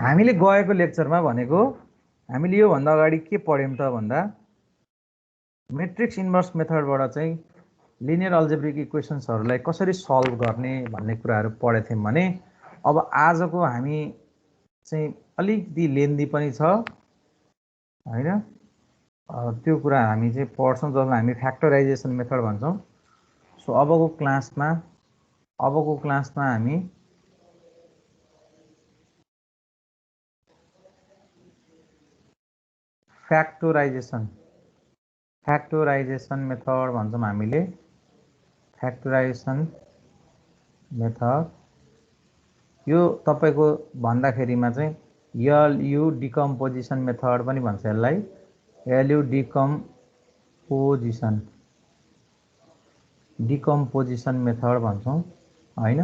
हामीले गएको लेक्चरमा भनेको हामीले यो भन्दा अगाडि के पढ्यौं त भन्दा मैट्रिक्स इन्भर्स मेथडबाट चाहिँ लिनियर अल्जेब्रिक इक्वेशन्सहरूलाई कसरी सल्भ गर्ने भन्ने कुराहरू पढेको थियौं भने अब आजको हामी चाहिँ अलिकति लेन्दी पनि छ हैन त्यो कुरा हामी चाहिँ पढ्छौं जसलाई हामी फ्याक्टराइजेसन मेथड भन्छौं। सो अबको क्लासमा हामी फ्याक्टराइजेसन मेथड भन्छौं हामीले। फ्याक्टराइजेसन मेथड यो तपाईको भन्दाखेरिमा चाहिँ एलयु डिकम्पोजिसन मेथड पनि भन्छ यसलाई। एलयु डिकम्पोजिसन मेथड भन्छौं हैन।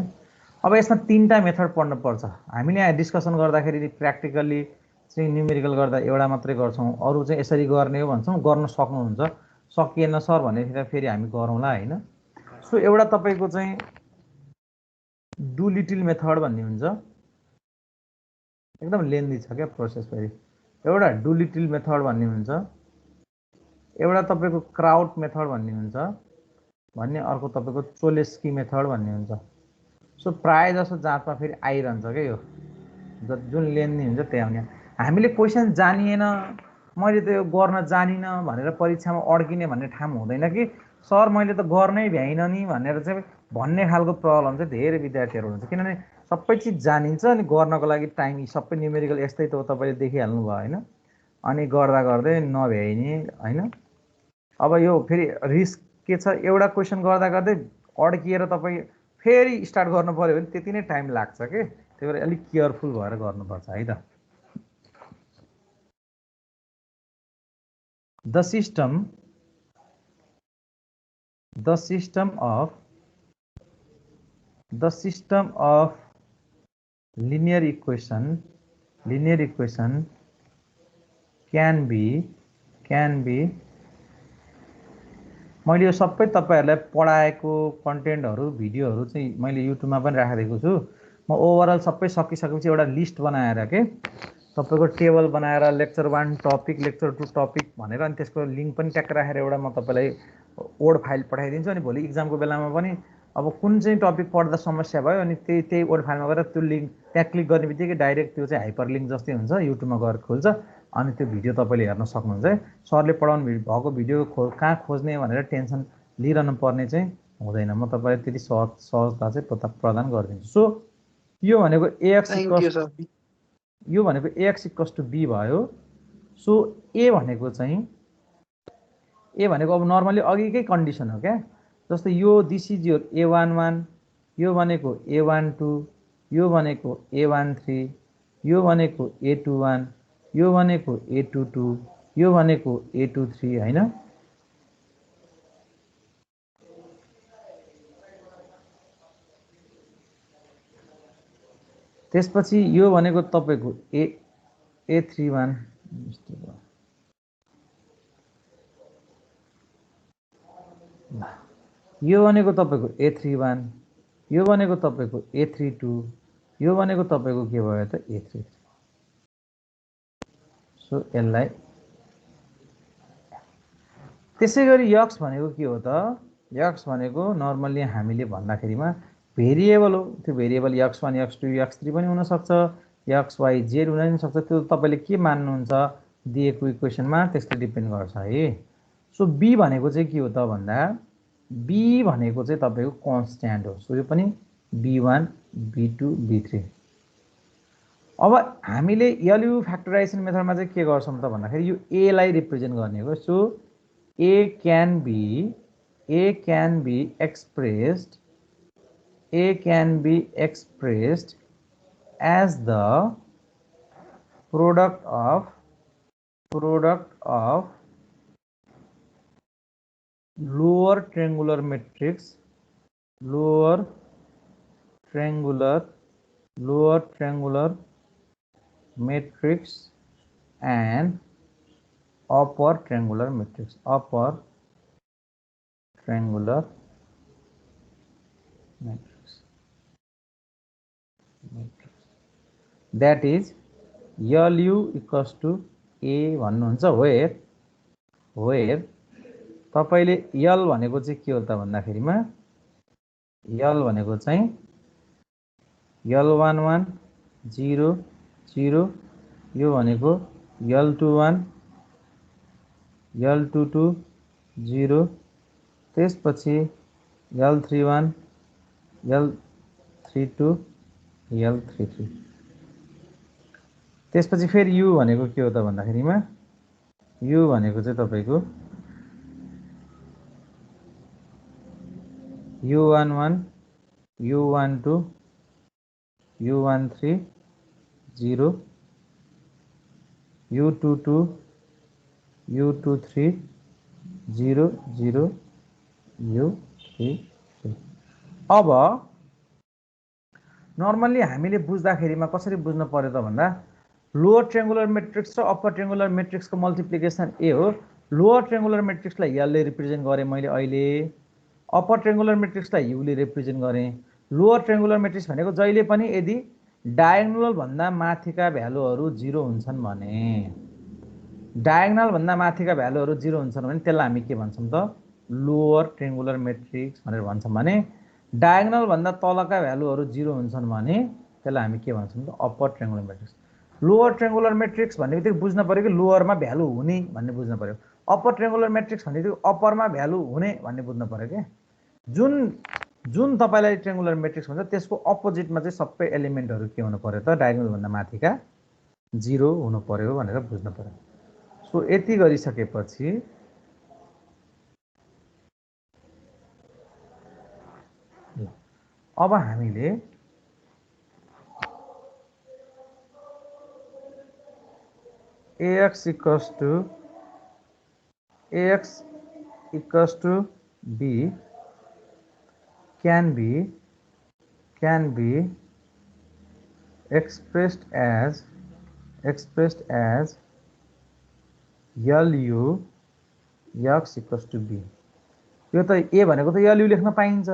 अब यसमा तीनटा मेथड पढ्नु पर्छ। हामीले यहाँ डिस्कसन गर्दाखेरि प्र्याक्टिकली चाहिँ न्युमेरिकल गर्दा एउटा मात्रै गर्छौं, अरु चाहिँ यसरी गर्ने हो भन्छौं, गर्न सक्नुहुन्छ। सकिएन सर भनेतिर फेरि हामी गरौँला हैन। सो एउटा तपाईको चाहिँ डु लिटिल मेथड भन्ने हुन्छ, एकदम लेन्दी छ क्या प्रोसेस। फेरि एउटा डु लिटिल मेथड भन्ने हुन्छ, एउटा तपाईको क्राउट मेथड भन्ने हुन्छ, भन्ने अर्को तपाईको चोलेस्की मेथड भन्ने हुन्छ। सो प्राय जसो जाँचमा फेरि आइरहन्छ के यो जुन लेन्दी हुन्छ त्यही आउने। हामीले क्वेशन जानिएन, मैले त यो गर्न जानिन भनेर परीक्षामा अड्किने भन्ने ठाम हुँदैन कि सर मैले त गर्नै भ्याइन नि भनेर चाहिँ भन्ने खालको प्रब्लम चाहिँ धेरै विद्यार्थीहरु हुन्छ। किनभने सबै चीज जानिन्छ अनि गर्नको लागि टाइम सबै न्युमेरिकल यस्तै त हो तपाईले देखिहाल्नु भयो हैन। अनि गर्दा गर्दै नभ्याइने हैन। अब यो फेरि रिस्क के छ, एउटा क्वेशन गर्दा गर्दै अड्किएर तपाई फेरि स्टार्ट गर्नु पर्यो भने त्यति नै टाइम लाग्छ के। त्यही भएर अलि केयरफुल भएर गर्नुपर्छ है त। The system of linear equation can be मैले यो सबै तपाईहरुलाई पढाएको कन्टेन्टहरु भिडियोहरु चाहिँ मैले युट्युबमा पनि राखेको छु। म ओभरअल सबै सकिसकेपछि एउटा लिस्ट बनाएर के तपाईको टेबल बनाएर लेक्चर 1 टपिक, लेक्चर 2 टपिक भनेर अनि त्यसको लिंक पनि ट्याग राखेर एउटा म तपाईलाई वर्ड फाइल पठाइदिन्छु। अनि भोलि एक्जामको बेलामा पनि अब कुन चाहिँ टपिक पढ्दा समस्या भयो अनि त्यही वर्ड फाइलमा गएर त्यो लिंक त्यहाँ क्लिक गर्नेबित्तिकै डाइरेक्ट त्यो चाहिँ हाइपर लिंक जस्तै हुन्छ, युट्युबमा गएर खुल्छ। अनि त्यो भिडियो तपाईले हेर्न सक्नुहुन्छ है। सरले पढाउनु भएको भिडियो कहाँ खोज्ने भनेर टेन्सन लिइरहनु पर्ने चाहिँ हुँदैन। म तपाईलाई त्यति सहजता चाहिँ प्रदान गरिदिन्छु। सो यो भनेको ax इक्वल्स टु b भयो। सो ए भनेको अब नर्मली अघिकै कन्डिसन हो क्या। जस्तै यो दिस इज योर a11, यो भनेको a12, यो भनेको a13, यो भनेको a21, यो भनेको a22, यो भनेको a23 हैन। त्यसपछि यो भनेको तपाईको a31, यो भनेको तपाईको a31, यो भनेको तपाईको a32, यो भनेको तपाईको के भयो त a33। सो यसलाई त्यसैगरी यक्स भनेको के हो त? यक्स भनेको नर्मली हामीले भन्दाखेरिमा भेरिएबल हो। त्यो भेरिएबल x1 x2 x3 पनि हुन सक्छ, x y z हुन पनि सक्छ। त्यो तपाईले के मान्नुहुन्छ दिएको इक्वेशनमा त्यसले डिपेन्ड गर्छ है। सो b भनेको चाहिँ के हो त भन्दा b भनेको चाहिँ तपाईको कन्स्ट्यान्ट हो। सो यो पनि b1 b2 b3। अब हामीले एलयु फ्याक्टराइजेसन मेथडमा चाहिँ के गर्छौं त भन्दाखेरि यो a लाई रिप्रेजेन्ट गर्ने हो। So a can be expressed as the product of lower triangular matrix and upper triangular matrix, that is LU equals to A भन्नुहुन्छ। वेयर तपाईले यल भनेको चाहिँ के हो त भन्दाखेरिमा यल भनेको चाहिँ L11 0 0 यो भनेको L21 L22 0 त्यसपछि L31 L32 L33 त्यसपछि फेरि U भनेको के हो त भन्दाखेरिमा U भनेको चाहिँ तपाईको U11 U12 U13 0 U22 U23 0 0 U33 अब नर्मली हामीले बुझ्दाखेरिमा कसरी बुझ्न पर्यो त भन्दा लोअर ट्रायंगुलर मैट्रिक्स र अप्पर ट्रायंगुलर मैट्रिक्स को मल्टिप्लिकेसन ए हो। लोअर ट्रायंगुलर मैट्रिक्सलाई यल ले रिप्रेजेन्ट गरेँ मैले अहिले, अप्पर ट्रायंगुलर मैट्रिक्सलाई यु ले रिप्रेजेन्ट गरेँ। लोअर ट्रायंगुलर मैट्रिक्स भनेको जहिले पनि यदि डायगोनल भन्दा माथिका भ्यालुहरू 0 हुन्छन् भने, डायगोनल भन्दा माथिका भ्यालुहरू 0 हुन्छन् भने त्यसलाई हामी के भन्छौं त लोअर ट्रायंगुलर मैट्रिक्स भनेर भन्छौं। भने डायगोनल भन्दा तलका भ्यालुहरू 0 हुन्छन् भने त्यसलाई हामी के भन्छौं त upper triangular matrix. Lower triangular matrix भन्नेबित्तिकै बुझ्न पर्यो कि लोअरमा भ्यालु हुने भन्ने बुझ्न पर्यो। अप्पर ट्रायंगुलर मैट्रिक्स भन्नेबित्तिकै अप्परमा भ्यालु हुने भन्ने बुझ्न पर्यो के। जुन तपाईलाई ट्रायंगुलर मैट्रिक्स भन्छ त्यसको अपोजिटमा चाहिँ सबै एलिमेन्टहरू के हुनु पर्यो त डायगोनल भन्दा माथिका 0 हुनु पर्यो भनेर बुझ्न पर्यो। सो यति गरिसकेपछि अब हामीले AX equals to B can be expressed as LU X equals to B। यो त ए भनेको त LU लेख्न पाइन्छ।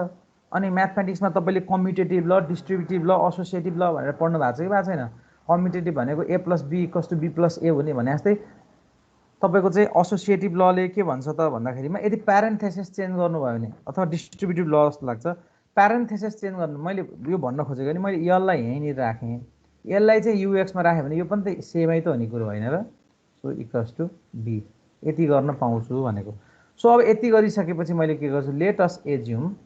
अनि म्याथमेटिक्समा तपाईले कम्युटेटिभ ल, डिस्ट्रिब्युटिभ ल, एसोसिएटिभ ल भनेर पढ्नु भएको छ कि भएको छैन? कम्युटेटिभ भनेको A + B = B + A हुने भने जस्तै तपाईको चाहिँ एसोसिएटिभ लले के भन्छ त भन्दाखेरिमा यदि प्यारेन्थेसिस चेन्ज गर्नुभयो भने अथवा डिस्ट्रिब्युटिभ ल जस्तो लाग्छ, प्यारेन्थेसिस चेन्ज गर्नु मैले यो भन्न खोजेको नि मैले यल लाई यहीँनिर राखेँ, यसलाई चाहिँ UX मा राखेँ भने यो पनि त सेमै त हुने कुरो होइन र। सो इक्वल्स टु B यति गर्न पाउँछु भनेको। सो अब यति गरिसकेपछि मैले के गर्छु, let us assume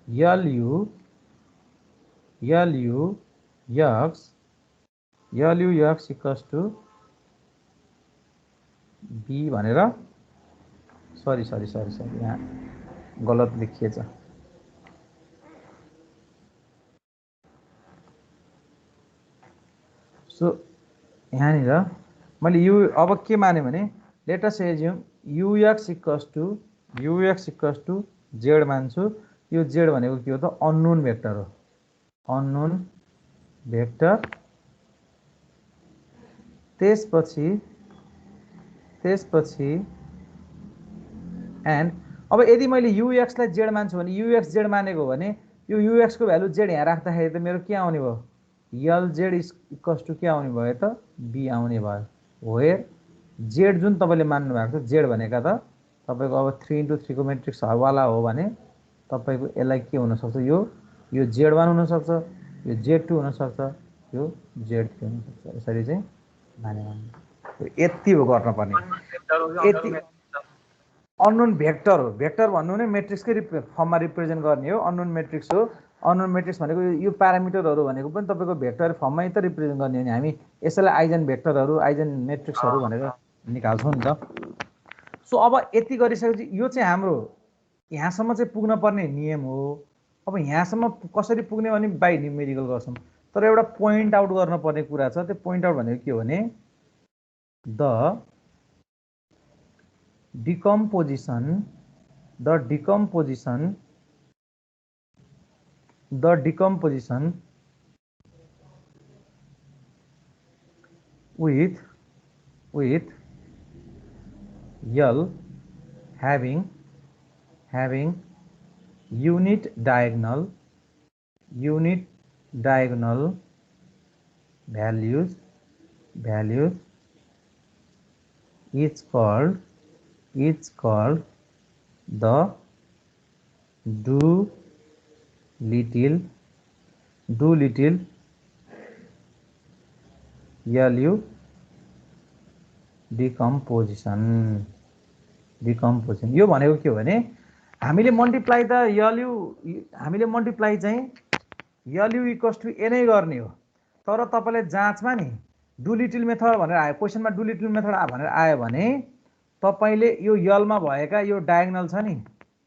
LU X equals to B भनेर, सरी यहाँ गलत लेखिएछ। सो यहाँनिर मैले यु अब के माने भने let us assume UX equals to Z मान्छु। यो Z भनेको के हो त अननोन भेक्टर हो, अननोन भेक्टर। त्यसपछि एन्ड अब यदि मैले UX लाई Z मान्छु भने UX Z मानेको हो भने यो UX को भ्यालु Z यहाँ राख्दाखेरि त मेरो के आउने भयो, LZ इक्वल्स टु के आउने भयो त B आउने भयो। वेयर Z जुन तपाईले मान्नु भएको छ Z भनेका त तपाईको अब 3x3 को मैट्रिक्स वाला हो भने तपाईको यसलाई के हुन सक्छ, यो Z1 हुन सक्छ, यो Z2 हुन सक्छ, यो Z3 हुन सक्छ। यसरी चाहिँ माने यति हो गर्न पर्ने। यति अननोन भेक्टर हो। भेक्टर भन्नु भने मैट्रिक्सकै फर्ममा रिप्रेजेन्ट गर्ने हो, अननोन मैट्रिक्स हो। अननोन मैट्रिक्स भनेको यो प्यारामिटरहरू भनेको पनि तपाईको भेक्टर फर्ममै त रिप्रेजेन्ट गर्ने हो नि। हामी यसैलाई आइजन भेक्टरहरू, आइजन मैट्रिक्सहरू भनेर निकाल्छौँ नि त। सो अब यति गरिसकेपछि यो चाहिँ हाम्रो यहाँसम्म चाहिँ पुग्न पर्ने नियम हो। अब यहाँसम्म कसरी पुग्ने भने बाइ न्युमेरिकल गर्छौँ। तर एउटा पोइन्ट आउट गर्न पर्ने कुरा छ। त्यो पोइन्ट आउट भनेको के हो भने the decomposition with L having having unit diagonal values is called the do little LU decomposition यो भनेको के हो भने हामीले मल्टिप्लाई त हामीले मल्टिप्लाई चाहिँ LU इक्वल्स टु ए नै गर्ने हो, तर तपाईले जाँचमा नि डु लिटिल मेथड भनेर आयो, क्वेशनमा डु लिटिल मेथड भनेर आयो भने तपाईले यो यल मा भएका यो डायगोनल छ नि,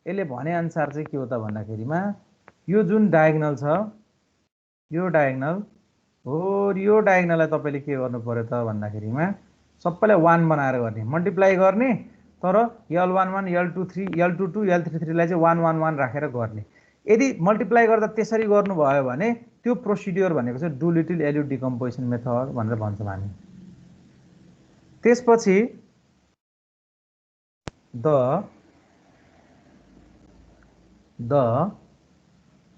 यसले भने अनुसार चाहिँ के हो त भन्दाखेरिमा यो जुन डायगोनल छ यो डायगोनल हो, यो डायगोनललाई तपाईले के गर्नु पर्यो त भन्दाखेरिमा सबैलाई 1 बनाएर गर्ने, मल्टिप्लाई गर्ने, तर L11 L23 L22 L33 लाई चाहिँ 1 1 1 राखेर गर्ने। यदि मल्टिप्लाई गर्दा त्यसरी गर्नु भयो भने त्यो प्रोसिड्युर भनेको चाहिँ do little LU decomposition method भनेर भन्छौं हामी। त्यसपछि the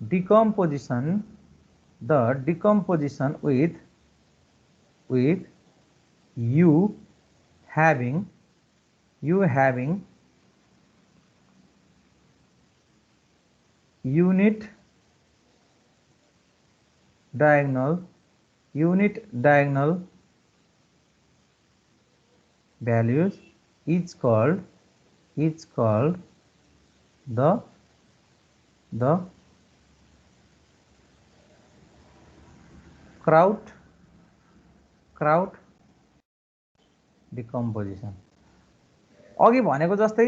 decomposition with you having unit diagonal values is called the Kraut decomposition। अघि भनेको जस्तै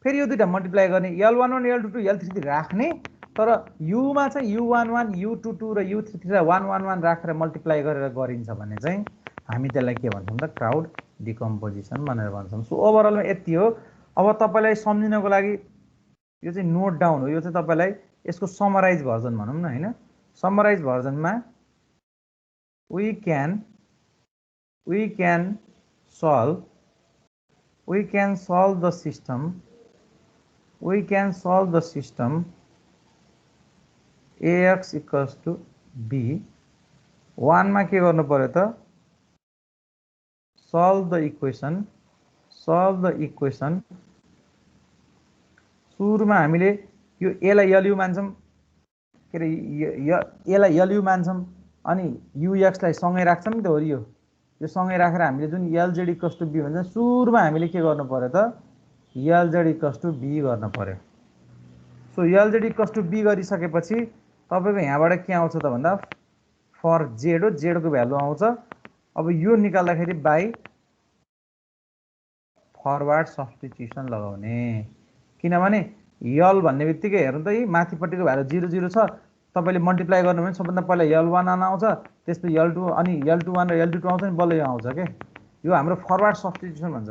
फेरि यो दुईटा मल्टिप्लाई गर्ने, L11 L22 L33 राख्ने, तर U मा चाहिँ U11 U22 र U33 लाई 1 1 1 राखेर मल्टिप्लाई गरेर गरिन्छ भने चाहिँ हामी त्यसलाई के भन्छौं त क्राउड डिकम्पोजिसन भनेर भन्छौं। सो ओभरअलमा यति हो। अब तपाईलाई सम्झिनको लागि यो चाहिँ नोट डाउन हो, यो चाहिँ तपाईलाई यसको समराइज भर्जन भनौं न हैन। समराइज भर्जनमा we can solve the system AX equals to B। 1 मा के गर्नु पर्यो त solve the equation सुरुमा हामीले यो A लाई LU मान्छौं, के रे A लाई LU मान्छौं, अनि UX लाई सँगै राख्छौं नि त हो यो सँगै राखेर हामीले जुन LZ equals to B भन्छ सुरुमा हामीले के गर्नु पर्यो त LZ equals to B गर्न पर्यो। So LZ equals to B गरिसकेपछि तपाईको यहाँबाट के आउँछ त भन्दा फर Z हो, Z को भ्यालु आउँछ। अब यो निकाल्दाखेरि बाइ फरवर्ड सब्स्टिट्युसन लगाउने, किनभने यल भन्ने बित्तिकै हेर्नु त यी माथिपट्टिको भ्यालु 0 0 छ, तपाईले मल्टिप्लाई गर्नु भने सबभन्दा पहिला L11 आउँछ, त्यसपछि L2 अनि L21 र L22 आउँछ नि, बल्ल यो आउँछ के। यो हाम्रो फरवर्ड सब्स्टिट्युसन भन्छ।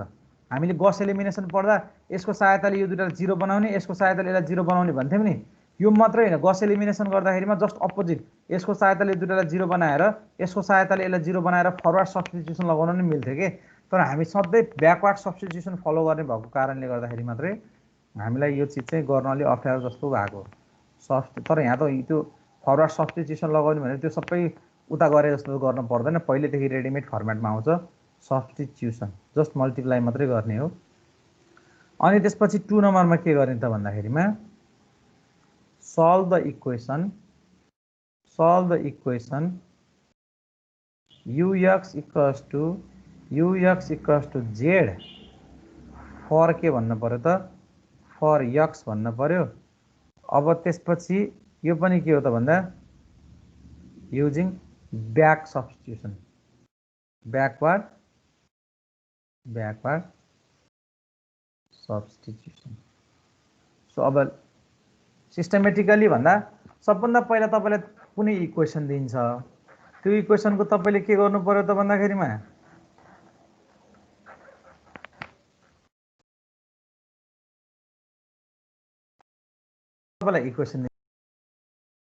हामीले गस एलिमिनेसन पढ्दा यसको सहायताले यो दुईटालाई 0 बनाउने, यसको सहायताले यसलाई 0 बनाउने भन्थ्यौं नि। यो मात्रै हैन, गस एलिमिनेसन गर्दाखेरिमा जस्ट अपोजिट, यसको सहायताले दुईटालाई 0 बनाएर यसको सहायताले यसलाई 0 बनाएर फरवर्ड सब्स्टिट्युसन लगाउन नि मिल्थ्यो के। तर हामी सधैं ब्याकवर्ड सब्स्टिट्युसन फलो गर्ने भएको कारणले गर्दाखेरि मात्रै हामीलाई यो चीज चाहिँ गर्न अलि अप्ठ्यारो जस्तो भएको। तर यहाँ त त्यो फरवर्ड सब्स्टिट्युसन लगाउने भने त्यो सबै उता गरे जस्तो गर्न पर्दैन, पहिलेदेखि रेडिमेड फर्मेटमा आउँछ सब्स्टिट्युसन, जस्ट मल्टिप्लाई मात्रै गर्ने हो। अनि त्यसपछि 2 नम्बरमा के गर्ने त भन्दाखेरिमा solve the equation UX equals to Z for के भन्नु पर्यो त for X भन्नु पर्यो। अब त्यसपछि यो पनि के हो त भन्दा using back substitution, backward substitution। So अब सिस्टमेटिकली भन्दा सबभन्दा पहिला तपाईलाई कुनै इक्वेसन दिन्छ, त्यो इक्वेसनको तपाईले के गर्नु पर्यो त भन्दाखेरिमा तपाईलाई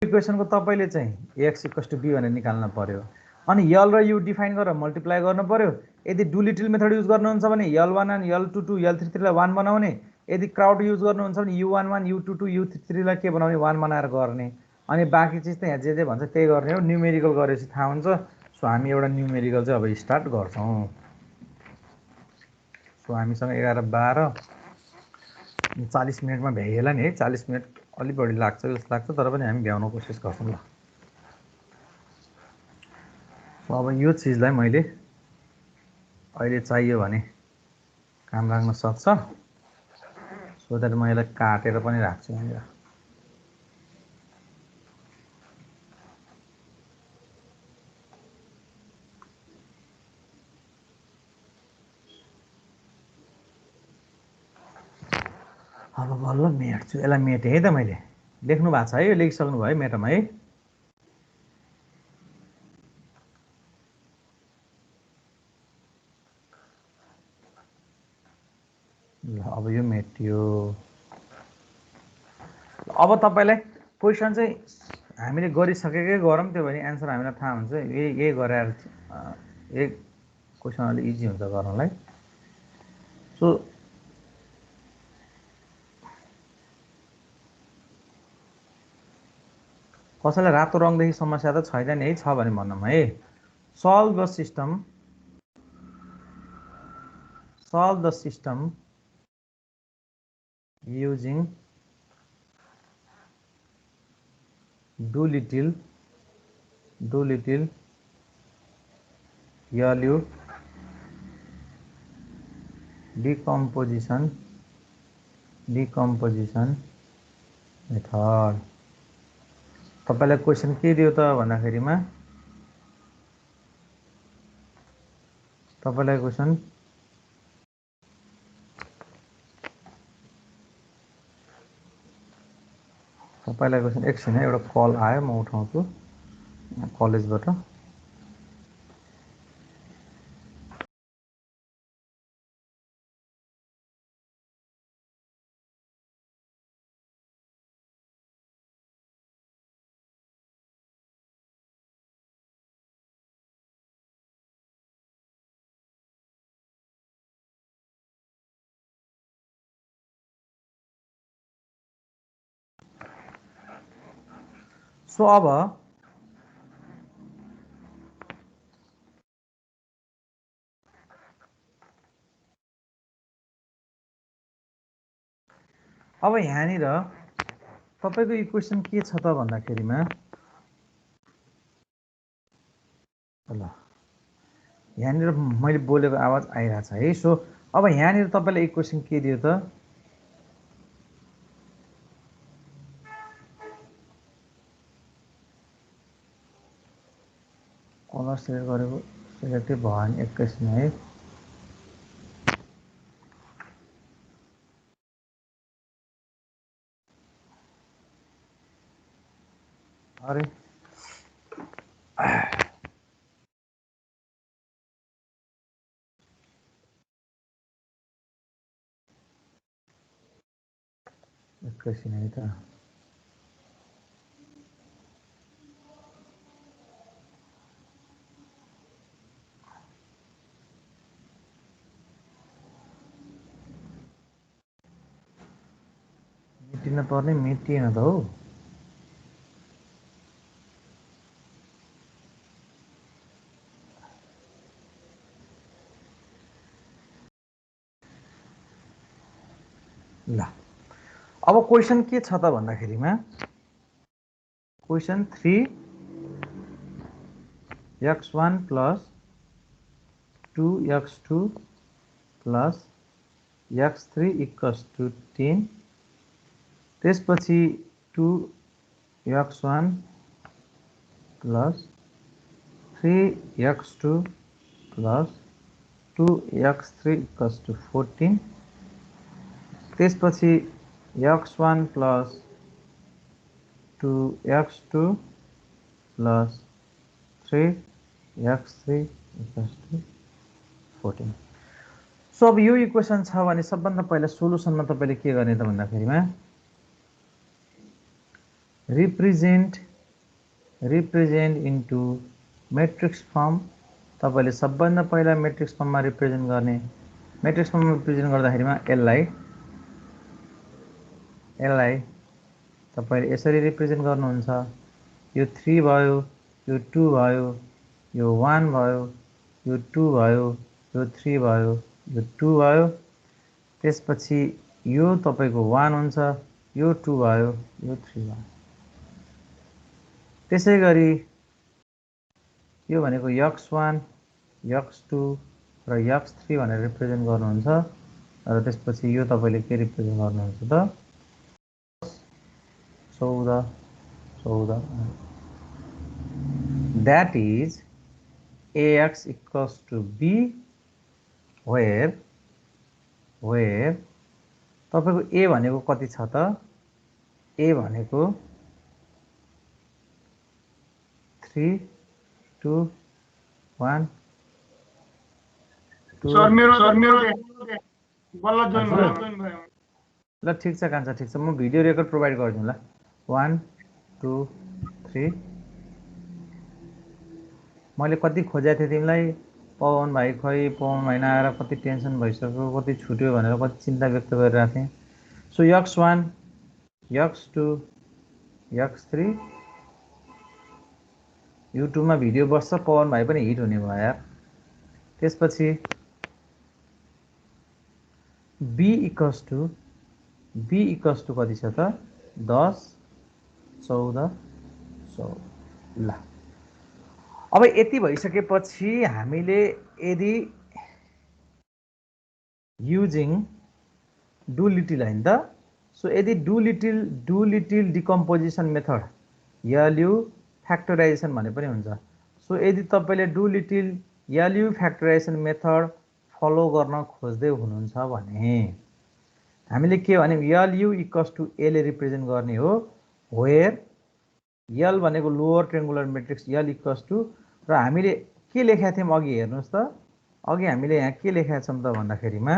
इक्वेसनको तपाईले चाहिँ x इक्वल्स टु b भनेर निकाल्न पर्यो। अनि यल र यु डिफाइन गरेर मल्टिप्लाई गर्नु पर्यो। यदि डु लिटिल मेथड युज गर्नुहुन्छ भने L11 L22 L33 लाई 1 बनाउने, यदि क्राउड युज गर्नुहुन्छ भने U11 U22 U33 लाई के बनाउने 1 बनाएर गर्ने अनि बाँकी चिज त यहाँ जे भन्छ त्यही गर्ने हो न्युमेरिकल गरेपछि थाहा हुन्छ सो हामी एउटा न्युमेरिकल चाहिँ अब स्टार्ट गर्छौं सो हामीसँग 11:12 40 मिनेटमा भ्याइएला नि है 40 मिनेट अलि बढी लाग्छ जस्तो लाग्छ तर पनि हामी भ्याउन कोसिस गर्छौं ल सो अब यो चीजलाई मैले अहिले चाहियो भने काम लाग्न सक्छ सो दैट म यसलाई काटेर पनि राख्छु यहाँनिर अब बल्ल मेट्छु यसलाई मेटेँ है त मैले लेख्नु भएको छ है यो लेखिसक्नु भयो मेटमा है ल अब यो मेटियो अब तपाईलाई क्वेशन चाहिँ हामीले गरिसकेकै गरौँ त्यो भने आन्सर हामीलाई थाहा हुन्छ यही गरेर एक क्वेशन अलि इजी हुन्छ गर्नलाई सो कसैलाई रातो रङदेखि समस्या त छैन नि है छ भने भनौँ है solve the system using Doolittle LU decomposition method तपाईलाई क्वेशन के दियो त भन्दाखेरिमा तपाईलाई क्वेशन एकछिन एउटा कल आयो म उठाउँछु कलेजबाट सो अब यहाँनिर तपाईको इक्वेसन के छ त भन्दाखेरिमा ल यहाँनिर मैले बोलेको आवाज आइरहेछ है सो अब यहाँनिर तपाईलाई इक्वेसन के दियो त कलर सेलेक्ट गरेको सेलेक्टै भयो नि एकैछिन है अरे एकैछिन है त मेटिन पर्ने मेटिएन त हौ ल अब क्वेशन के छ त भन्दाखेरिमा question 3x1 plus 2x2 plus x3 equals to 10 त्यसपछि 2x1 plus 3x2 plus 2x3 equals to 14 त्यसपछि x1 plus 2x2 plus 3x3 equals to 14 so अब यो इक्वेसन छ भने सबभन्दा पहिला सोलुसनमा तपाईले के गर्ने त भन्दाखेरिमा रिप्रेजेन्ट इन्टु मैट्रिक्स फर्म तपाईले सबभन्दा पहिला मैट्रिक्स फर्ममा रिप्रेजेन्ट गर्ने मैट्रिक्स फर्ममा रिप्रेजेन्ट गर्दाखेरिमा यसलाई यसलाई तपाईले यसरी रिप्रेजेन्ट गर्नुहुन्छ। यो 3 भयो, यो 2 भयो, यो 1 भयो, यो 2 भयो, यो 3 भयो, यो 2 भयो। त्यसपछि यो तपाईको 1 हुन्छ, यो 2 भयो, यो 3 भयो। त्यसैगरी यो भनेको x1, x2 र x3 भनेर रिप्रेजेन्ट गर्नुहुन्छ र त्यसपछि यो तपाईले के रिप्रेजेन्ट गर्नुहुन्छ त 14 14 that is ax equals to b where तपाईको a भनेको कति छ त a भनेको 3 2 1 सर मेरो बल्ल जोइन भयो। ल ठीक छ कान्छा, ठीक छ, म भिडियो रेकर्ड प्रोभाइड गर्छु ल। 1 2 3 मैले कति खोजेको थिएँ तिमीलाई, पवन भाइ खै पवन भाइ नआएर कति टेन्सन भइसक्यो, कति छुट्यो भनेर कति चिन्ता व्यक्त गरिरहेको थिएँ। सो x1 x2 x3 युट्युबमा भिडियो बस्छ, पवन भाइ पनि हिट हुने भयो यार। त्यसपछि b इक्वल्स टु कति छ त 10 14 16 ल। अब यति भइसकेपछि हामीले यदि युजिङ डु लिटिल हैन त, सो यदि Doolittle decomposition method LU factorization भने पनि हुन्छ। सो यदि तपाईले Doolittle LU factorization method follow गर्न खोज्दै हुनुहुन्छ भने हामीले के भन्यौं, LU इक्वल्स टु A ले रिप्रेजेन्ट गर्ने हो, वेयर L भनेको lower triangular matrix L equals to, र हामीले के लेखेका थियौं अघि हेर्नुस् त, अघि हामीले यहाँ के लेखेका छौं त भन्दाखेरिमा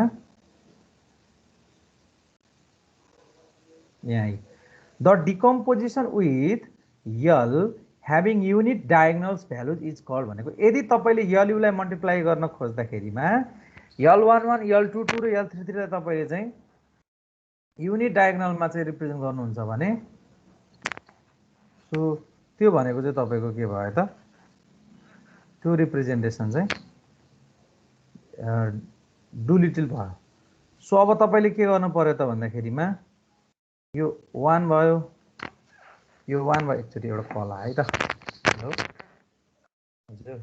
यहाँ the decomposition with L having unit diagonals values is called भनेको यदि तपाईले LU लाई मल्टिप्लाई गर्न खोज्दाखेरिमा L11 L22 र L33 लाई तपाईले चाहिँ युनिट डायगोनलमा चाहिँ रिप्रेजेन्ट गर्नुहुन्छ भने सो त्यो भनेको चाहिँ तपाईको के भयो त, त्यो रिप्रेजेन्टेसन चाहिँ डु लिटिल भयो। सो अब तपाईले के गर्नु पर्यो त भन्दाखेरिमा यो 1 भयो, यो 1 भयो, एकचोटि एउटा कल आयो है त। हेलो हजुर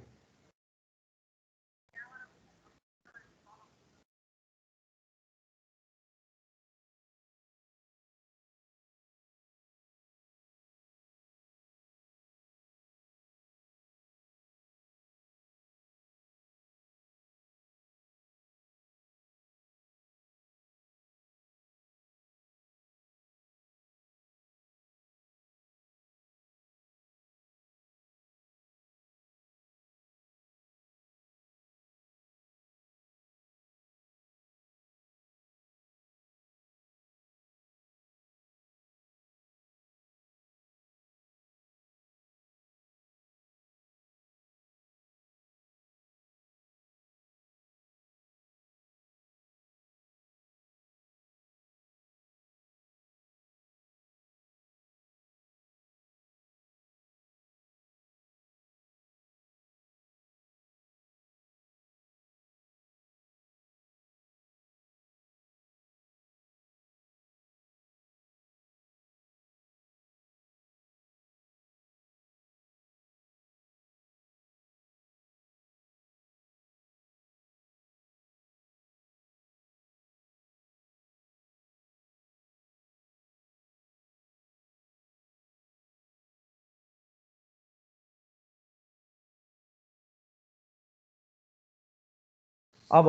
अब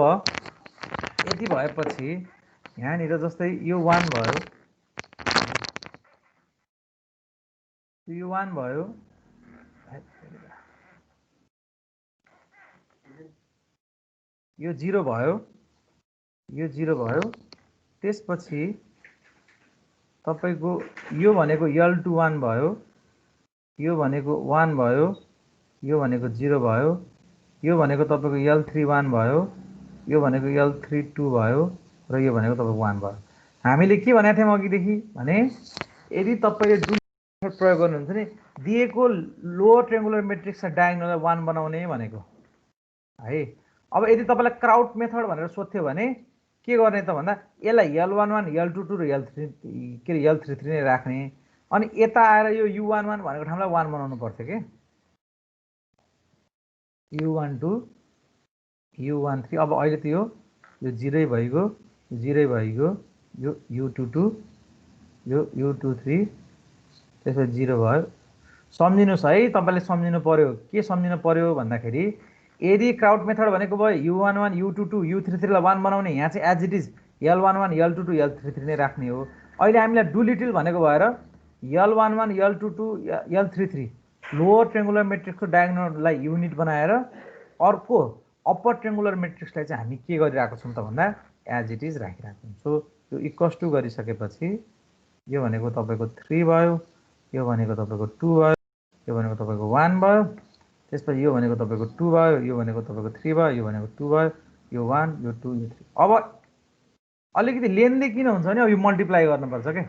यति भएपछि यहाँनिर जस्तै यो 1 भयो, यो 1 भयो, यो 0 भयो, यो 0 भयो। त्यसपछि तपाईको यो भनेको L21 भयो, यो भनेको 1 भयो, यो भनेको 0 भयो, यो भनेको तपाईको L31 भयो, यो भनेको L32 भयो र यो भनेको तपाईको 1 भयो। हामीले के भनेको थियौँ अघिदेखि भने यदि तपाईँले डुलिटिल प्रयोग गर्नुहुन्छ भने दिएको लोअर ट्रेङ्गुलर मेट्रिक्समा डायगोनललाई 1 बनाउने भनेको है। अब यदि तपाईँलाई क्राउड मेथड भनेर सोध्थ्यो भने के गर्ने त भन्दा यसलाई L11 L22 र L33 नै राख्ने, अनि यता आएर यो U11 भनेको ठाउँलाई 1 बनाउनु पर्थ्यो के, U12 U13। अब अहिले त यो 0 भइगयो, 0 भइगयो, यो U22 यो U23 त्यसपछि 0 भयो। सम्झिनुहोस् है, तपाईँले सम्झिनु पर्यो। के सम्झिनु पर्यो भन्दाखेरि यदि क्राउड मेथड भनेको भयो U11 U22 U33 लाई 1 बनाउने, यहाँ चाहिँ as it is L11 L22 L33 नै राख्ने हो। अहिले हामीलाई डुलिटिल भनेको भएर L11 L22 L33 lower triangular मेट्रिक्सको डायगोनललाई युनिट बनाएर अर्को अप्पर ट्रेङ्गुलर मेट्रिक्सलाई चाहिँ हामी के गरिरहेको छौँ त भन्दा एज इट इज राखिरहेको हुन्छौँ। यो इक्वल्स टु गरिसकेपछि यो भनेको तपाईँको 3 भयो, यो भनेको तपाईँको 2 भयो, यो भनेको तपाईँको 1 भयो, त्यसपछि यो भनेको तपाईँको 2 भयो, यो भनेको तपाईँको 3 भयो, यो भनेको 2 भयो, यो 1 यो 2 यो 3। अब अलिकति लेन्दी किन हुन्छ भने अब यो मल्टिप्लाई गर्नुपर्छ क्या।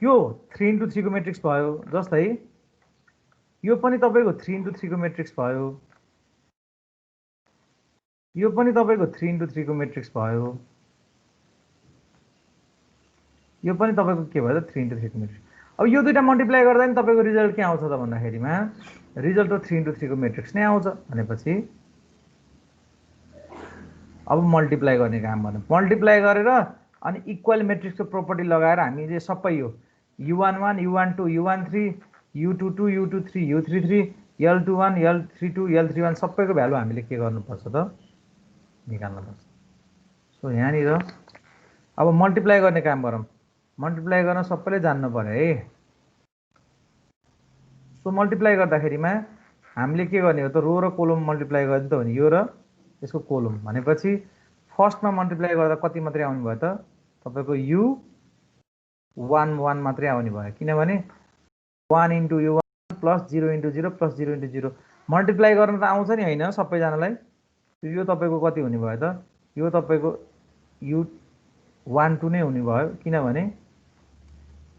यो 3 into 3 को मेट्रिक्स भयो, जस्तै यो पनि तपाईँको 3 into 3 को मेट्रिक्स भयो, यो पनि तपाईँको 3 into 3 को मेट्रिक्स भयो, यो पनि तपाईँको के भयो त 3 into 3 को मेट्रिक्स। अब यो दुईटा मल्टिप्लाई गर्दा नि तपाईँको रिजल्ट के आउँछ त भन्दाखेरिमा रिजल्ट त 3 into 3 को मेट्रिक्स नै आउँछ भनेपछि अब मल्टिप्लाई गर्ने काम गर्नु। मल्टिप्लाई गरेर अनि इक्वल मेट्रिक्सको प्रोपर्टी लगाएर हामीले सबै यो U11 U12 U13 U22 U23 U33 L21 L32 L31 सबैको भ्यालु हामीले के गर्नुपर्छ त निकाल्नुपर्छ। सो यहाँनिर अब मल्टिप्लाई गर्ने काम गरौँ। मल्टिप्लाई गर्न सबैले जान्नु पर्यो है। सो मल्टिप्लाई गर्दाखेरिमा हामीले के गर्ने हो त रो र कोलम मल्टिप्लाई गर्ने त हो नि, यो र यसको कोलम भनेपछि फर्स्टमा मल्टिप्लाई गर्दा कति मात्रै आउने भयो त तपाईँको U11 मात्रै आउने भयो, किनभने 1 into U1 plus 0 into 0 plus 0 into 0 multiply गर्न त आउँछ नि होइन सबैजनालाई। यो तपाईँको कति हुने भयो त यो तपाईँको U12 नै हुने भयो, किनभने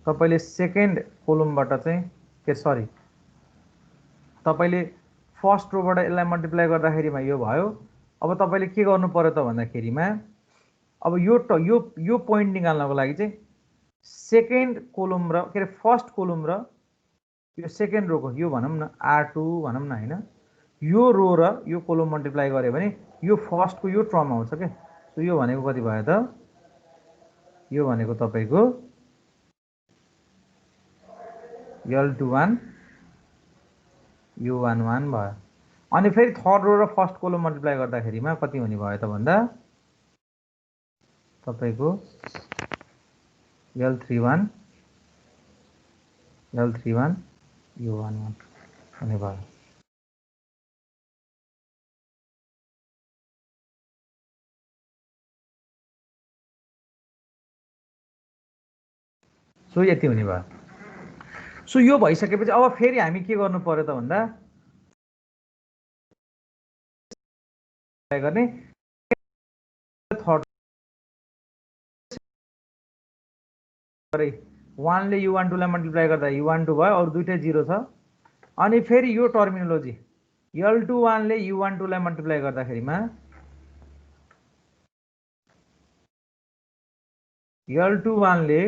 तपाईँले सेकेन्ड कोलमबाट चाहिँ के सरी तपाईँले फर्स्ट रोबाट यसलाई मल्टिप्लाई गर्दाखेरिमा यो भयो। अब तपाईँले के गर्नु पर्यो त भन्दाखेरिमा अब यो पोइन्ट निकाल्नको लागि चाहिँ सेकेन्ड कोलम र के अरे फर्स्ट कोलम र यो सेकेन्ड रोको यो भनौँ न R2 भनौँ न होइन, यो रो र यो कोलम मल्टिप्लाई गऱ्यो भने यो फर्स्टको यो टर्म आउँछ क्या। सो यो भनेको कति भयो त यो भनेको तपाईँको L21 U11 भयो। अनि फेरि थर्ड रो र फर्स्ट कोलम मल्टिप्लाई गर्दाखेरिमा कति हुने भयो त भन्दा तपाईँको L31 U11 हुने भयो। सो यति हुने भयो। सो यो भइसकेपछि अब फेरि हामी के गर्नु पर्यो त भन्दा गर्ने थर्ड 1 ले U12 लाई मल्टिप्लाई गर्दा U12 भयो, अरु दुईटै 0 छ। अनि फेरि यो टर्मिनोलोजी L21 ले U12 लाई मल्टिप्लाई गर्दाखेरिमा L21 ले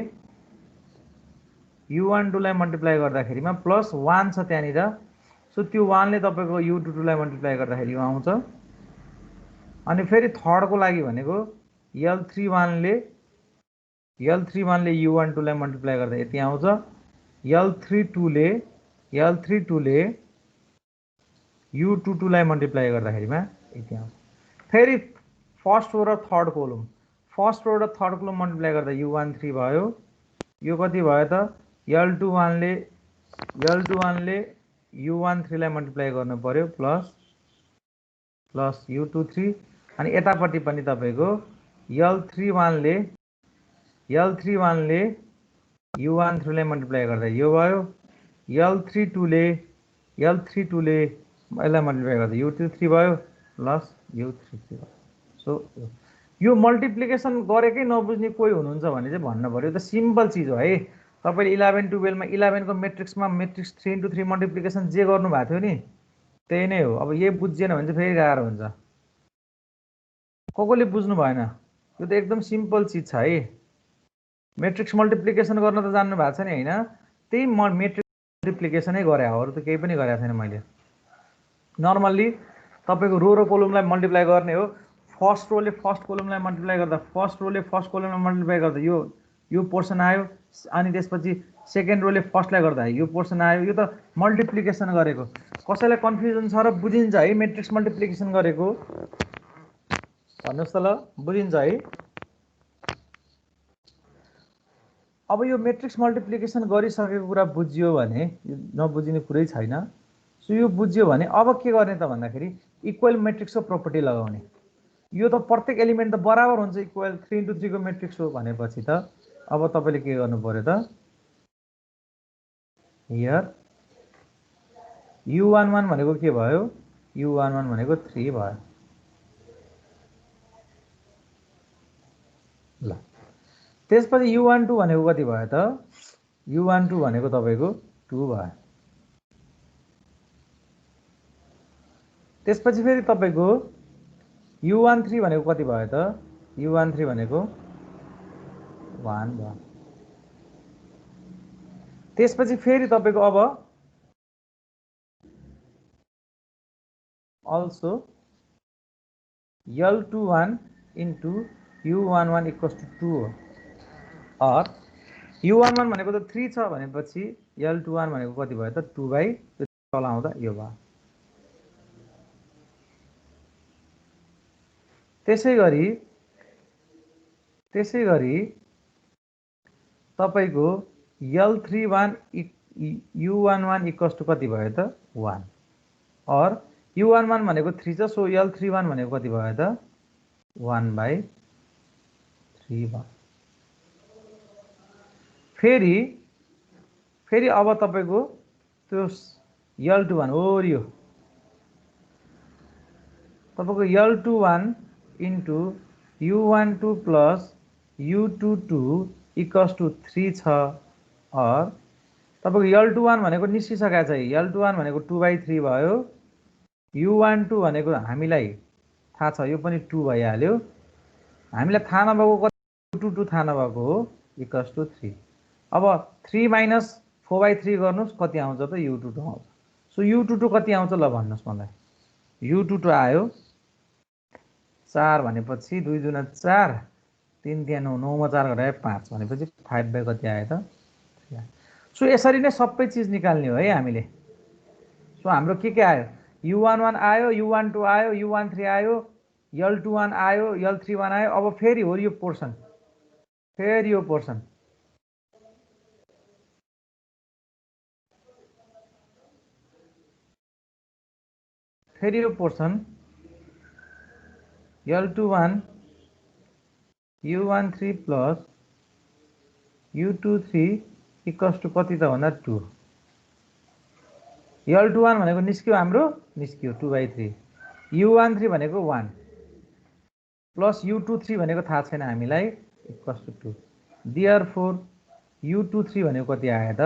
U12 लाई मल्टिप्लाई गर्दाखेरिमा प्लस 1 छ त्यहाँनिर। सो त्यो 1 ले तपाईको U22 लाई मल्टिप्लाई गर्दाखेरि यो आउँछ। अनि फेरि थर्ड को लागि भनेको L31 ले U12 लाई मल्टिप्लाई गर्दा यति आउँछ। L32 ले U22 लाई मल्टिप्लाई गर्दाखेरिमा यति आउँछ। फेरि फर्स्ट रो र थर्ड कोलम मल्टिप्लाई गर्दा U13 भयो। यो कति भयो त L21 ले U13 लाई मल्टिप्लाई गर्नु पर्यो प्लस U23। अनि यतापट्टि पनि तपाईको L31 ले U13 लाई मल्टिप्लाई गर्दा यो भयो। L32 ले यसलाई मल्टिप्लाई गर्दा U23 भयो प्लस U33 भयो। सो यो मल्टिप्लिकेसन गरेकै नबुझ्ने कोही हुनुहुन्छ भने चाहिँ भन्नु पर्यो। त सिम्पल चिज हो है। तपाईँले 11 12 मा 11 को मेट्रिक्समा मेट्रिक्स 3 into 3 मल्टिप्लिकेसन जे गर्नु भएको थियो नि त्यही नै हो। अब यही बुझिएन भने चाहिँ फेरि गाह्रो हुन्छ। कसले बुझ्नु भएन? यो त एकदम सिम्पल चिज छ है। मेट्रिक्स मल्टिप्लिकेसन गर्न त जान्नु भएको छ नि हैन? त्यही मेट्रिक्स मल्टिप्लिकेसनै गरे हो, अरु त केही पनि गरेको छैन मैले। नर्मल्ली तपाईको रो र कोलमलाई मल्टिप्लाई गर्ने हो। फर्स्ट रोले फर्स्ट कोलमलाई मल्टिप्लाई गर्दा फर्स्ट रोले फर्स्ट कोलमलाई मल्टिप्लाई गर्दा यो पोर्सन आयो, अनि त्यसपछि सेकेन्ड रोले फर्स्टलाई गर्दा यो पोर्सन आयो। यो त मल्टिप्लिकेसन गरेको। कसैलाई कन्फ्युजन छ र बुझिन्छ है मेट्रिक्स मल्टिप्लिकेसन गरेको? भन्नुस् त ल, बुझिन्छ है? अब यो मेट्रिक्स मल्टिप्लिकेसन गरिसकेको कुरा बुझ्यो भने नबुझिने कुरै छैन। सो यो बुझ्यो भने अब के गर्ने त भन्दाखेरि इक्वल मेट्रिक्सको प्रोपर्टी लगाउने। यो त प्रत्येक एलिमेन्ट त बराबर हुन्छ, इक्वल 3 into 3 को मेट्रिक्स हो भनेपछि त अब तपाईले के गर्नु पर्यो त, हियर u11 भनेको के भयो? u11 भनेको 3 भयो। ल त्यसपछि u12 भनेको कति भयो त? u12 भनेको तपाईको 2 भयो। त्यसपछि फेरि तपाईको u13 भनेको कति भयो त? u13 भनेको 1 भयो। त्यसपछि फेरि तपाईको अब also l21 into u11 equals to 2 हो। और u11 भनेको त 3 छ भनेपछि l21 भनेको कति भयो त? 2 by तल आउँदा यो भयो। त्यसैगरी तपाईको l31 u11 equals to कति भयो त? 1। और u11 भनेको 3 छ, सो l31 भनेको कति भयो त? 1/3 भयो। फेरि अब तपाईको त्यो l21 ओरियो तपाईको l21 into u12 plus u22 equals to 3 छ। और तपाईको l21 भनेको निस्किसकेको छ। l21 भनेको 2/3 भयो। u12 भनेको हामीलाई थाहा छ, यो पनि 2 भइहाल्यो। हामीलाई थाहा नभएको कति? u22 थाहा नभएको हो, equals to 3। अब 3 minus 4/3 गर्नुस्, कति आउँछ त? u22 आउँछ। सो u22 कति आउँछ ल भन्नुस् मलाई? u22 आयो 4 भनेपछि 2 दुना 4, 3 तिया 9, 9 मा 4 घटाए 5 भनेपछि 5 by कति आयो त? 3 आयो। सो यसरी नै सबै चिज निकाल्ने हो है हामीले। सो हाम्रो के आयो? u11 आयो, u12 आयो, u13 आयो, l21 आयो, l31 आयो। अब फेरि हो यो पोर्सन, फेरि यो पोर्सन, फेरि यो portion l21 u13 plus u23 equals to कति त भन्दा 2। l21 भनेको निस्क्यो हाम्रो, निस्क्यो 2/3। u13 भनेको 1 प्लस u23 भनेको थाहा छैन हामीलाई, इक्वल्स टु 2। देयरफोर u23 भनेको कति आयो त?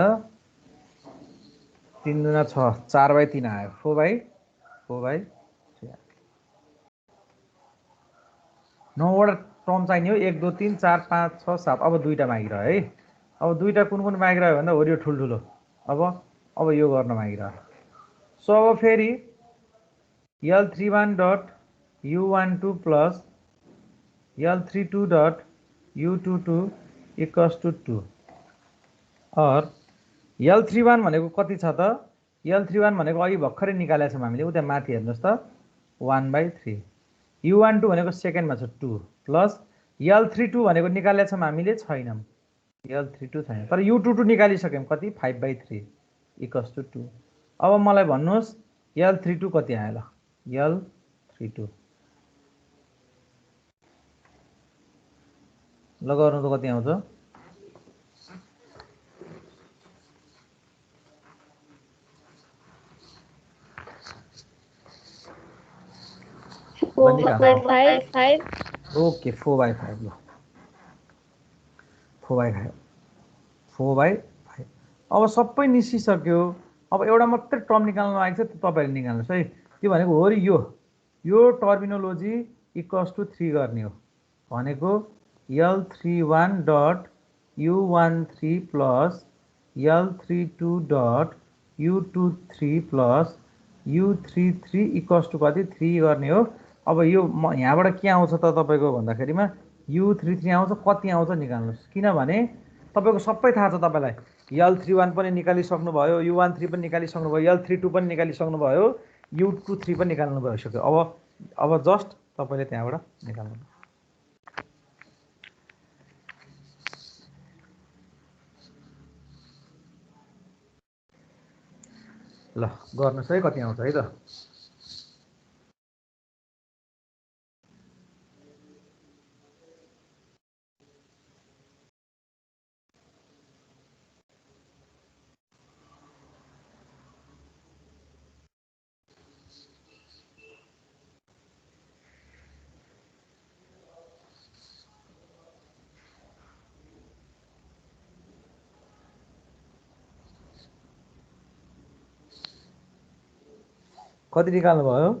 3 दुना 6, 4/3 आयो, 4/3। 9 वटा टर्म चाहिने हो, 1 2 3 4 5 6 7। अब दुईटा मागिरह्यो है। अब दुईटा कुन कुन मागिरह्यो भन्दा हो यो ठुल्ठुलो। अब यो गर्न मागिरह्यो। सो अब फेरि l31 dot u12 plus l32 dot u22 equals to 2। और l31 भनेको कति छ त? l31 भनेको अघि भर्खरै निकालेको छौँ हामीले, उता माथि हेर्नुहोस् त, 1/3। u12 भनेको सेकेन्डमा छ 2 प्लस l32 भनेको निकालेको छौँ हामीले, छैनौँ, l32 छैन। तर u22 निकालिसक्यौँ, कति? 5/3 इक्वल्स टु 2। अब मलाई भन्नुहोस् l32 कति आयो ल? l32 ल गर्नु त कति आउँछ? Four by 5. ओके 4/5 ल 4/5 4/5 अब सबै निस्किसक्यो अब एउटा मात्रै टर्म निकाल्नु आएको छ त्यो तपाईँले निकाल्नुहोस् है त्यो भनेको हो यो टर्मिनोलोजी इक्वल्स टु 3 गर्ने हो भनेको L31 dot U13 plus L32 dot U23 plus U33 equals to कति 3 गर्ने हो अब यो यहाँबाट के आउँछ त तपाईँको भन्दाखेरिमा U33 आउँछ कति आउँछ निकाल्नुहोस् किनभने तपाईँको सबै थाहा छ तपाईँलाई L31 पनि निकालिसक्नुभयो U13 पनि निकालिसक्नुभयो L32 पनि निकालिसक्नुभयो U23 पनि निकाल्नु भइसक्यो अब जस्ट तपाईँले त्यहाँबाट निकाल्नु ल गर्नुहोस् है कति आउँछ है त कति निकाल्नु भयो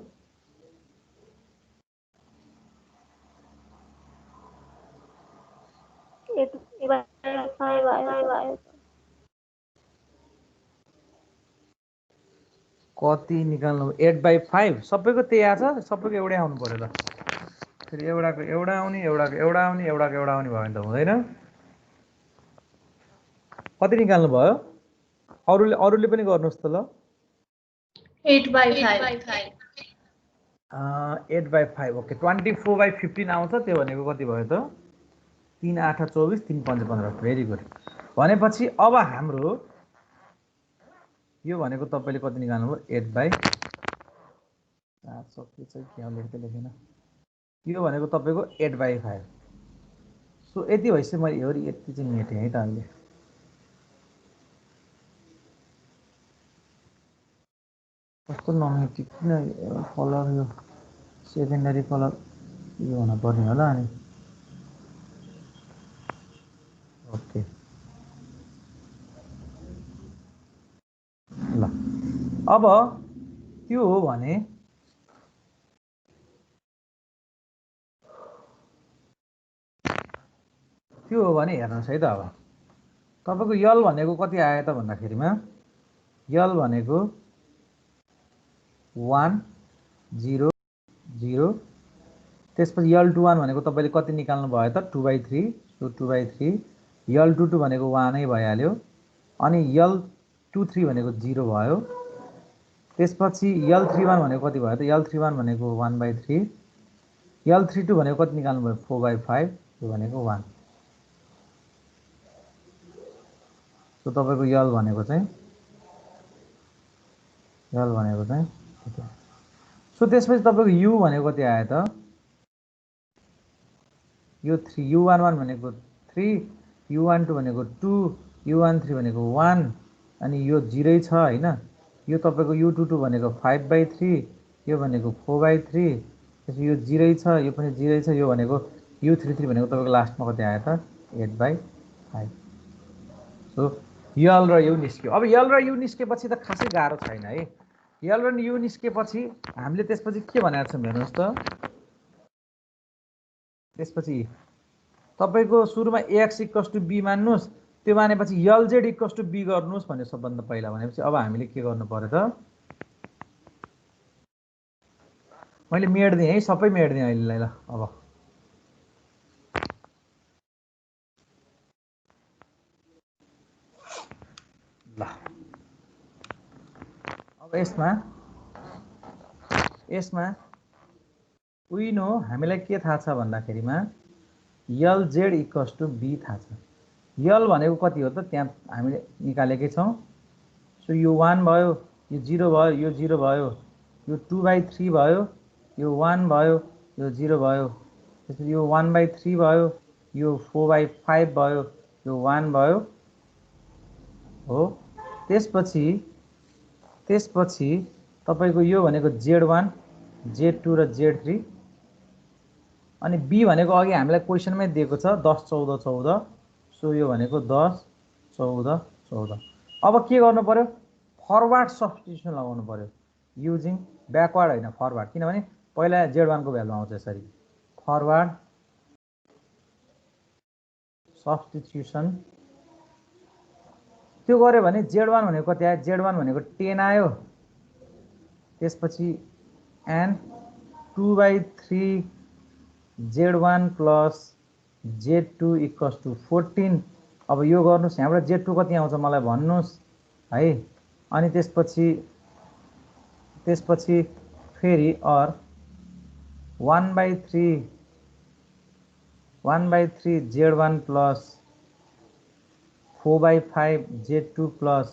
कति निकाल्नु 8/5 सबैको त्यही आछ सबैको एउटै आउनु पर्यो ल फेरि एउटाको एउटा आउने एउटाको एउटा आउने एउटाको एउटा आउने भयो भने त हुँदैन कति निकाल्नु भयो अरूले पनि गर्नुहोस् त ल 8/5 8/5 ओके 24/15 आउँछ त्यो भनेको कति भयो त 3 8 24 3 5 15 भेरी गुड भनेपछि अब हाम्रो यो भनेको तपाईँले कति निकाल्नु भयो 8/5 सके चाहिँ के लेखेन यो भनेको तपाईँको 8/5 सो यति भएपछि मैले हेरी यति चाहिँ मेटेँ है त अहिले कस्तो नमेटी किन कलर यो सेकेन्डरी कलर यो हुन पर्ने होला अनि ओके ल अब त्यो हो भने हेर्नुहोस् है त अब तपाईँको यल भनेको कति आयो त भन्दाखेरिमा यल भनेको 1 0 0 त्यसपछि L21 भनेको तपाईँले कति निकाल्नु भयो त 2/3 सो 2/3 L22 भनेको 1 नै भइहाल्यो अनि L23 भनेको 0 भयो त्यसपछि L31 भनेको कति भयो त L31 भनेको 1/3 L32 भनेको कति निकाल्नु भयो 4/5 त्यो भनेको 1 सो तपाईँको यल भनेको चाहिँ सो त्यसपछि तपाईँको U भनेको कति आयो त यो 3 U11 भनेको 3 U12 भनेको 2 U13 भनेको 1 अनि यो 0 छ हैन यो तपाईँको U22 भनेको 5/3 यो भनेको 4/3 त्यसपछि यो 0 छ यो पनि 0 छ यो भनेको U33 भनेको तपाईँको लास्टमा कति आयो त 8/5 सो यल र यु निस्क्यो अब यल र यु निस्केपछि त खासै गाह्रो छैन है यल र यु निस्केपछि हामीले त्यसपछि के भनेको छौँ हेर्नुहोस् त त्यसपछि तपाईको सुरुमा ax = b मान्नुस् त्यो मानेपछि lz = b गर्नुस् भन्ने सबभन्दा पहिला भनेपछि अब हामीले के गर्नु पर्यो त मैले मेड दिएँ है सबै मेड दिएँ अहिले ल अब ल अब यसमा we know हामीलाई के थाहा छ भन्दाखेरिमा lz = b थाहा छ यल भनेको कति हो त त्यहाँ हामीले निकालेकै छौं सो यो 1 भयो यो 0 भयो यो 0 भयो यो 2/3 भयो यो 1 भयो यो 0 भयो त्यसपछि यो 1/3 भयो यो 4/5 भयो यो 1 भयो हो त्यसपछि तपाईको यो भनेको z1 z2 र z3 अनि बी भनेको अघि हामीलाई क्वेसनमै दिएको छ 10 14 14, सो यो भनेको 10 14 14। अब के गर्नु पर्यो, फरवर्ड सब्स्टिट्युसन लगाउनु पर्यो युजिङ ब्याकवर्ड होइन फरवर्ड, किनभने पहिला Z1 को भ्यालु आउँछ यसरी फरवर्ड सब्स्टिट्युसन। त्यो गर्यो भने Z1 भनेको कति आयो, Z1 भनेको 10 आयो, त्यसपछि an 2/3 Z1 plus Z2 equals to 14। अब यो गर्नुस्, यहाँबाट Z2 कति आउँछ मलाई भन्नुस् है। अनि त्यसपछि फेरि or 1/3 Z1 plus 4/5 Z2 plus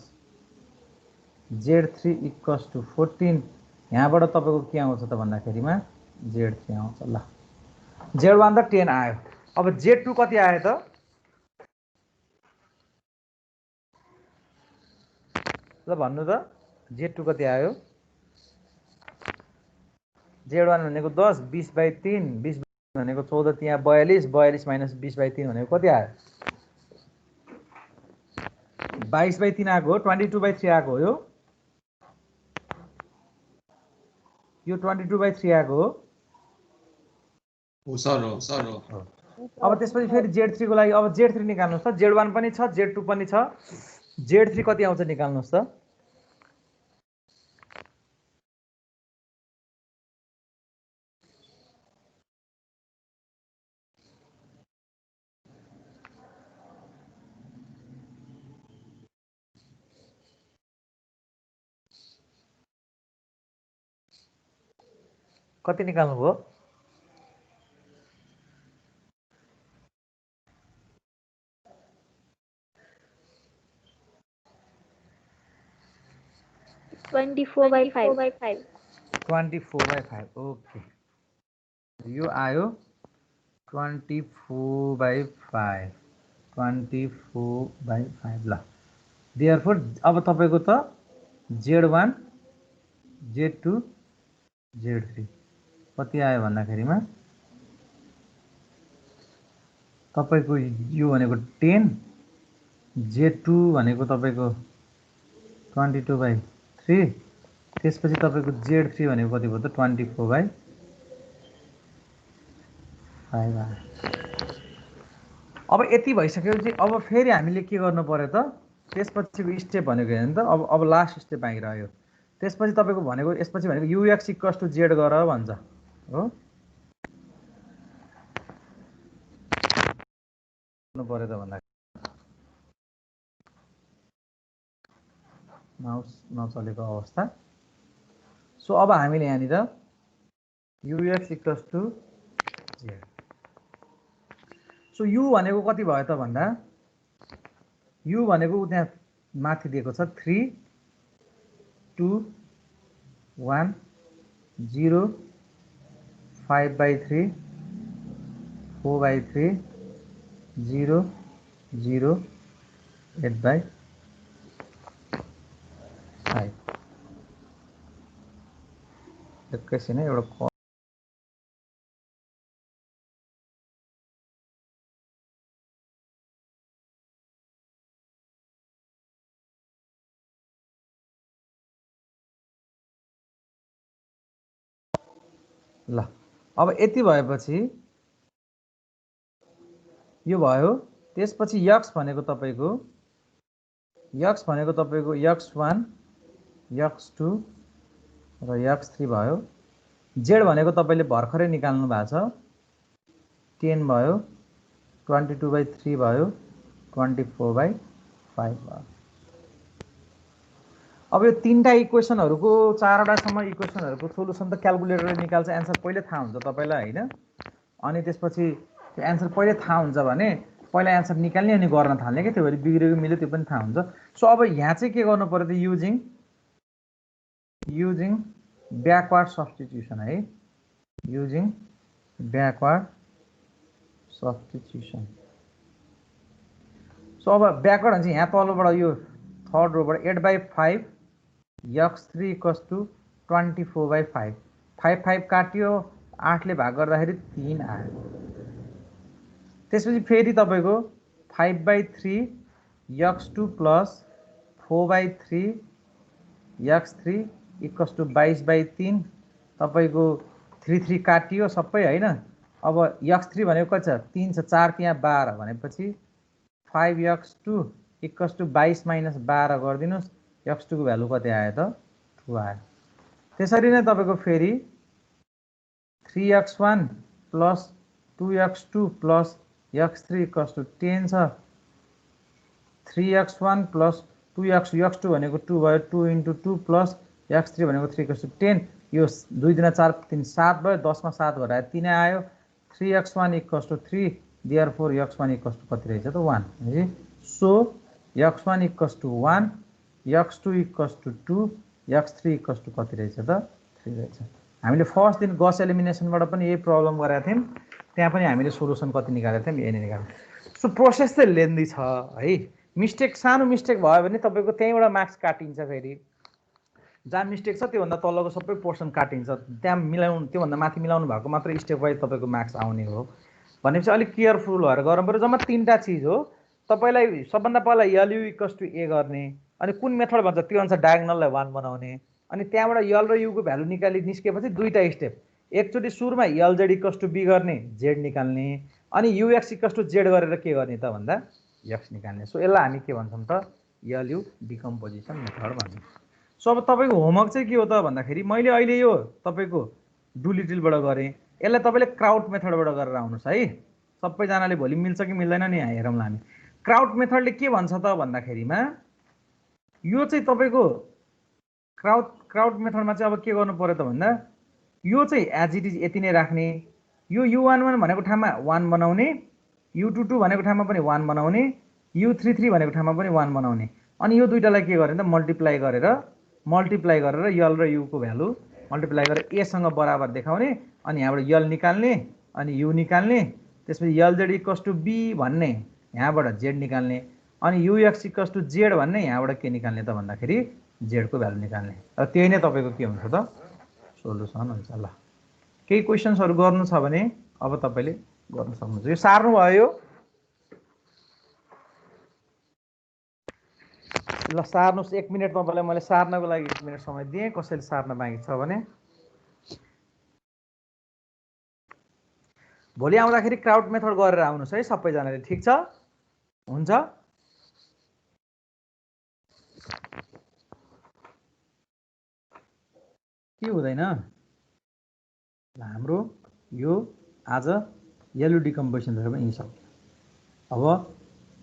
Z3 equals to 14। यहाँबाट तपाईको के आउँछ त भन्दाखेरिमा Z3 आउँछ। ल Z1 त 10 आयो, अब Z2 कति आयो त, ल भन्नु त Z2 कति आयो। Z1 भनेको 10, 20/3, 20 भनेको 14, त्यहाँ 42, 42 माइनस 20/3 भनेको कति आयो, 22/3 आएको हो, 22/3 आएको हो, यो 22/3 आएको हो। सर हो। अब त्यसपछि फेरि Z3 को लागि अब Z3 निकाल्नुस् त, Z1 पनि छ Z2 पनि छ, Z3 कति आउँछ निकाल्नुस् त। कति निकाल्नु भयो, 24/5। 24/5 ओके, यो आयो 24/5, 24/5। ल देयरफोर अब तपाईको त Z1 Z2 Z3 कति आयो भन्दाखेरिमा तपाईको यो भनेको 10, Z2 भनेको तपाईको 22/3, त्यसपछि तपाईको Z3 भनेको कति भयो त 24/5 आयो। अब यति भइसकेपछि अब फेरि हामीले के गर्नु पर्यो त, त्यसपछिको स्टेप भनेको हेर्नु त, अब लास्ट स्टेप बाँकी रह्यो। त्यसपछि तपाईको भनेको यसपछि भनेको UX इक्वल्स टु Z गर भन्छ हो, पर्यो त भन्दा माउस नचलेको अवस्था। सो अब हामीले यहाँनिर UX equals to Z। So U भनेको कति भयो त भन्दा, U भनेको त्यहाँ माथि दिएको छ 3 2 1 0 5/3 4/3 0 0 8/5। एकैछिन एउटा ल अब यति भएपछि यो भयो। त्यसपछि x भनेको तपाईको x1 x2 र x3 भयो। Z भनेको तपाईले भर्खरै निकाल्नु भएको छ 10 भयो, 22/3 भयो, 24/5 भयो। अब यो तीनटा इक्वेसनहरुको चारवटासम्म इक्वेसनहरुको सोलुसन त क्याल्कुलेटरले निकाल्छ, एन्सर पहिले थाहा हुन्छ तपाईलाई हैन। अनि त्यसपछि त्यो एन्सर पहिले थाहा हुन्छ भने पहिला एन्सर निकाल्ने अनि गर्न थाल्ने के, त्यो भएर बिग्रेको मिल्यो त्यो पनि थाहा हुन्छ। सो अब यहाँ चाहिँ के गर्नु पर्यो त, युजिङ ब्याकवर्ड सब्स्टिट्युसन है, युजिङ ब्याकवर्ड सब्स्टिट्युसन। सो अब ब्याकवर्ड हुन्छ यहाँ तलबाट यो थर्ड रोबाट 8/5 x3 इक्वल्स टु 24/5, 5 5 काट्यो 8 ले भाग गर्दाखेरि 3 आयो। त्यसपछि फेरि तपाईको 5/3 x2 plus 4/3 x3 equals to 22/3 तपाईको 3 काटियो सबै हैन। अब x3 भनेको कति छ 3 छ 4 त्यहाँ 12 भनेपछि 5x2 equals to 22 minus 12 गरिदिनुस्। x2 को भ्यालु कति आयो त 2 आयो। त्यसरी नै तपाईको फेरि 3x1 plus 2x2 plus x3 equals to 10 छ। 3x1 प्लस 2x2 x2 भनेको 2 भयो 2 × 2 प्लस x3 भनेको 3 इक्वल्स टु 10 यो 2 दुना 4 3 7 भयो 10 मा 7 घटाए 3 आयो। 3x1 equals to 3 therefore x1 equals to कति रहेछ त 1 है। So x1 equals to 1 x2 equals to 2 x3 equals to कति रहेछ त 3 रहेछ। हामीले फर्स्ट दिन गस एलिमिनेसनबाट पनि यही प्रब्लम गरेका थियौं। त्यहाँ पनि हामीले सोलुसन कति निकालेका थियौं यही नै निकाल्यौं। सो प्रोसेस चाहिँ लेन्दी छ है। मिस्टेक सानो मिस्टेक भयो भने तपाईको त्यहीबाट मार्क्स काटिन्छ। फेरि जहाँ मिस्टेक छ त्यो भन्दा तलको सबै पोर्सन काटिन्छ। त्यहाँ मिलाउनु त्यो भन्दा माथि मिलाउनु भएको मात्र स्टेप वाइज तपाईको मार्क्स आउने हो। भनेपछि अलि केयरफुल भएर गर्नु पर्यो। जम्मा 3टा चीज हो। तपाईलाई सबभन्दा पहिला LU इक्वल्स टु A गर्ने अनि कुन मेथड भन्छ त्यो अनुसार डायगोनललाई 1 बनाउने अनि त्यहाँबाट L र U को भ्यालु निकाली निस्केपछि दुईटा स्टेप। एकचोटी सुरुमा LZ इक्वल्स टु B गर्ने Z निकाल्ने अनि UX इक्वल्स टु Z गरेर के गर्ने त भन्दा X निकाल्ने। सो यसलाई हामी के भन्छौं त LU डिकम्पोजिसन मेथड भन्छौं। सो अब तपाईको होमवर्क चाहिँ के हो त भन्दाखेरि मैले अहिले यो तपाईको डुलिटिलबाट गरे। यसलाई तपाईले क्राउड मेथडबाट गरेर आउनुस् है। सबैजनाले भोलि मिल्छ कि मिल्दैन नि हेरौँला हामी। क्राउड मेथडले के भन्छ त भन्दाखेरिमा यो चाहिँ तपाईको क्राउड मेथडमा चाहिँ अब के गर्नु पर्यो त भन्दा यो चाहिँ एज इट इज यति नै राख्ने। यो U11 भनेको ठाउँमा 1 बनाउने U22 भनेको ठाउँमा पनि 1 बनाउने U33 भनेको ठाउँमा पनि 1 बनाउने अनि यो दुईटालाई के गर्ने त मल्टिप्लाई गरेर L र U को भ्यालु मल्टिप्लाई गरेर A सँग बराबर देखाउने अनि यहाँबाट L निकाल्ने अनि U निकाल्ने त्यसपछि LZ इक्वल्स टु B भन्ने यहाँबाट Z निकाल्ने अनि UX इक्वल्स टु Z भन्ने यहाँबाट के निकाल्ने त भन्दाखेरि Z को भ्यालु निकाल्ने। र त्यही नै तपाईको के हुन्छ त सोलुसन हुन्छ। ल केही क्वेशन्सहरु गर्नु छ भने अब तपाईले गर्न सक्नुहुन्छ। यो सार्नु भयो। ल सार्नुस् 1 मिनेट तपाईलाई मैले सार्नको लागि 1 मिनेट समय दिए। कसैले सार्न बाँकी छ भने भोलि आउँदाखेरि क्राउड मेथड गरेर आउनुस् है सबैजनाले। ठीक छ हुन्छ। के हुँदैन हाम्रो यो आज LU डिकम्पोजिसन पनि सक्यो। अब